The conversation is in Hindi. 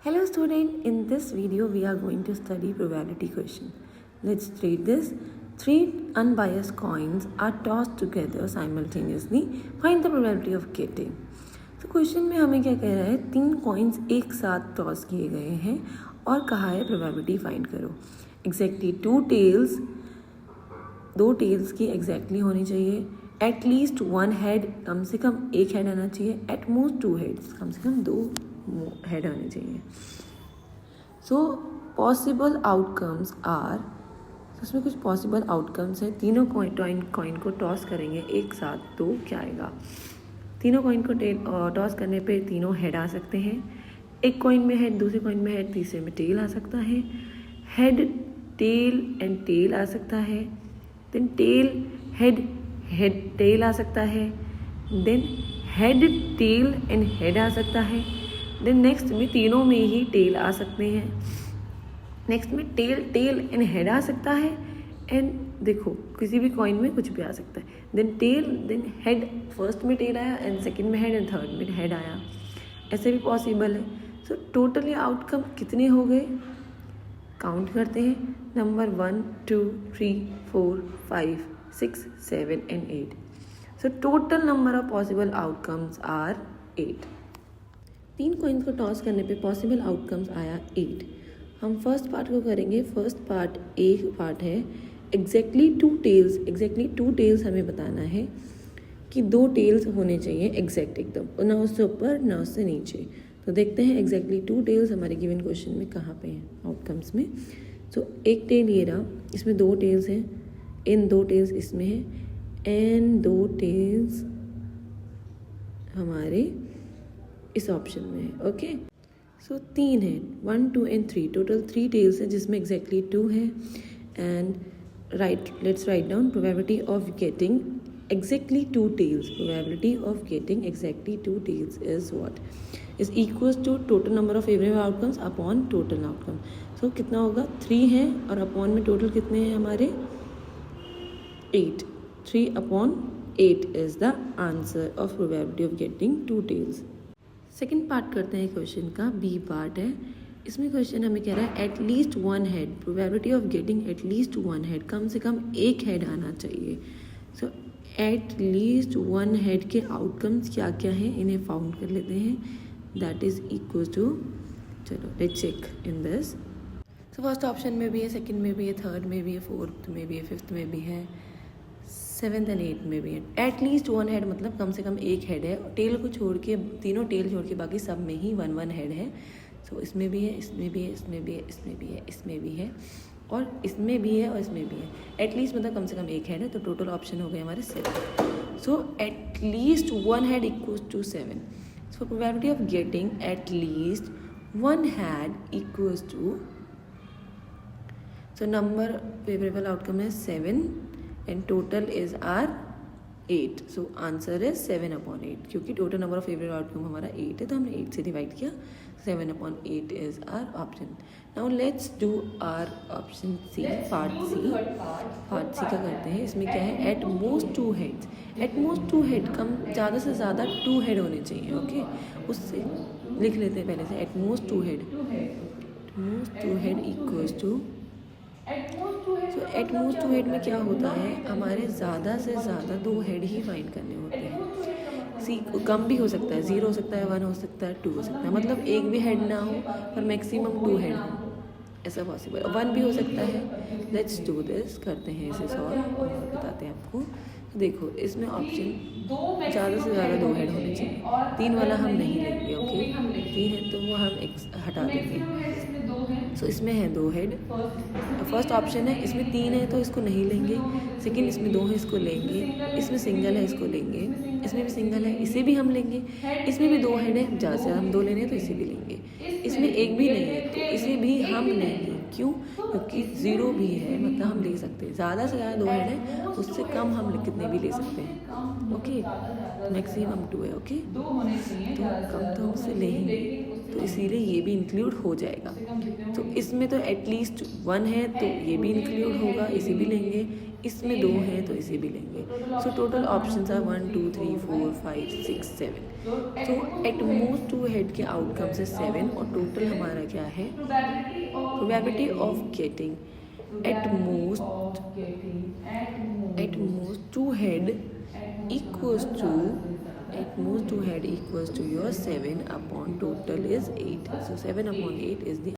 Hello student, in this video we are going to study probability question. Let's read this. 3 unbiased coins are tossed together simultaneously. Find the probability of getting. तो क्वेश्चन में हमें क्या कह रहा है, 3 कॉइन्स एक साथ टॉस किए गए हैं और कहा है प्रोबेबिलिटी फाइंड करो. एग्जैक्टली 2 टेल्स की एग्जैक्टली होनी चाहिए. एटलीस्ट 1 हेड, कम से कम एक हेड आना चाहिए. एट मोस्ट 2 हेड्स, कम से कम 2 हेड आने चाहिए. सो पॉसिबल आउटकम्स आर, उसमें कुछ पॉसिबल आउटकम्स हैं. तीनों कॉइन को टॉस करेंगे एक साथ तो क्या आएगा. तीनों कॉइन को टॉस करने पे तीनों हेड आ सकते हैं. एक कॉइन में हेड, दूसरे कॉइन में हेड, तीसरे में टेल आ सकता है. हेड टेल एंड टेल आ सकता है. Then tail head head tail आ सकता है. Then head tail and head आ सकता है. देन नेक्स्ट में तीनों में ही टेल आ सकते हैं. नेक्स्ट में टेल टेल एंड हेड आ सकता है. एंड देखो किसी भी कॉइन में कुछ भी आ सकता है. Then tail then head, first में टेल आया एंड सेकंड में हेड एंड थर्ड में हेड आया. ऐसे भी पॉसिबल है. सो टोटली आउटकम कितने हो गए, काउंट करते हैं. Number 1 2 3 4 5 6 7 and 8. So total number of possible outcomes are 8. 3 coins को टॉस करने पे पॉसिबल आउटकम्स आया 8. हम फर्स्ट पार्ट को करेंगे. फर्स्ट पार्ट एक पार्ट है एग्जैक्टली 2 टेल्स. एग्जैक्टली 2 टेल्स हमें बताना है कि 2 टेल्स होने चाहिए एग्जैक्ट एकदम, और ना उससे ऊपर ना उससे नीचे. तो देखते हैं एग्जैक्टली 2 टेल्स हमारे गिवन क्वेश्चन में कहाँ पे हैं आउटकम्स में. सो एक टेल ये रहा, इसमें 2 टेल्स हैं. इन 2 टेल्स इसमें है एंड 2 टेल्स हमारे इस ऑप्शन में है. ओके, सो 3 है, 1 2 एंड 3, टोटल 3 टेल्स है जिसमें एग्जैक्टली 2 है. And let's write down probability of getting exactly 2 tails. Probability of getting exactly 2 tails is what, is equals to total number of favourable outcomes upon total outcome. So कितना होगा, 3 है और अपॉन में टोटल कितने हैं हमारे 8. 3 upon 8 is the answer of probability of getting 2 tails. Second part करते हैं क्वेश्चन का, बी पार्ट है. इसमें क्वेश्चन हमें कह रहा है at least 1 head. Probability of getting at least 1 head, कम से कम एक हेड आना चाहिए. सो एटलीस्ट 1 हेड के आउटकम्स क्या क्या हैं इन्हें फाउंड कर लेते हैं. दैट इज इक्वल टू, चलो let's check in this. So first option में भी है, सेकंड में भी है, थर्ड में भी है, फोर्थ में भी है, फिफ्थ में भी है, 7th एंड 8th में भी है. एटलीस्ट 1 हेड मतलब कम से कम एक हेड है. टेल को छोड़ के, तीनों टेल छोड़ के बाकी सब में ही 1 1 हेड है. सो इसमें भी है, इसमें भी है, इसमें भी है, इसमें भी है, इसमें भी है, और इसमें भी है, और इसमें भी है. एटलीस्ट मतलब कम से कम एक हेड है. तो टोटल ऑप्शन हो गए हमारे 7. So at least 1 head equals to 7. So probability of getting at least 1 head equals to, so number favourable outcome है 7 and total is our 8. so answer is 7 upon 8. क्योंकि total number of favorable outcome हमारा 8 है तो हमने 8 से डिवाइड किया. 7 upon 8 is our option. now let's do our option C, part C. part C का करते हैं. इसमें क्या है, at most 2 heads. at most 2 head, कम ज़्यादा से ज़्यादा 2 हेड होने चाहिए. ओके, उससे लिख लेते हैं पहले से. at most 2 head, most 2 head equals to, so eight most 2 head में क्या होता है, हमारे ज़्यादा से ज़्यादा 2 हेड ही फाइंड करने होते हैं. सी कम भी हो सकता है, 0 हो सकता है, 1 हो सकता है, 2 हो सकता है. मतलब एक भी हेड ना हो पर मैक्सिमम 2 हेड हो, ऐसा पॉसिबल. 1 भी हो सकता है. लेट्स डू दिस, करते हैं इसे सॉल्व और बताते हैं आपको. देखो इसमें ऑप्शन ज़्यादा से ज़्यादा 2 हेड होने चाहिए. 3 वाला हम नहीं लेंगे. ओके, 3 है तो वो हम हटा देंगे. सो इसमें है 2 हेड. फर्स्ट ऑप्शन है, इसमें 3 है तो इसको नहीं लेंगे. सेकंड इसमें 2 है, इसको लेंगे. इसमें सिंगल है, इसको लेंगे. इसमें भी सिंगल है, इसे भी हम लेंगे. इसमें भी 2 हेड है, ज़्यादा से हम 2 लेने हैं तो इसे भी लेंगे. इसमें एक भी नहीं है तो इसे भी हम लेंगे. क्यों, क्योंकि 0 भी है, मतलब हम ले सकते हैं. ज़्यादा से ज़्यादा 2 हेड है, उससे कम हम कितने भी ले सकते हैं. ओके, मैक्सिमम 2 है. ओके, तो कम तो हम उससे लेंगे. तो इसीलिए ये भी इंक्लूड हो जाएगा। तो इसमें तो एटलीस्ट 1 है तो ये भी इंक्लूड होगा, इसे भी लेंगे। इसमें 2 हैं तो इसे भी लेंगे। So total options are 1 2 3 4 5 6 7। तो एट मोस्ट 2 हेड के आउटकम्स है 7 और टोटल हमारा क्या है, probability of getting at most 2 head equals to your 7 upon total is 8. So 7 upon 8 is the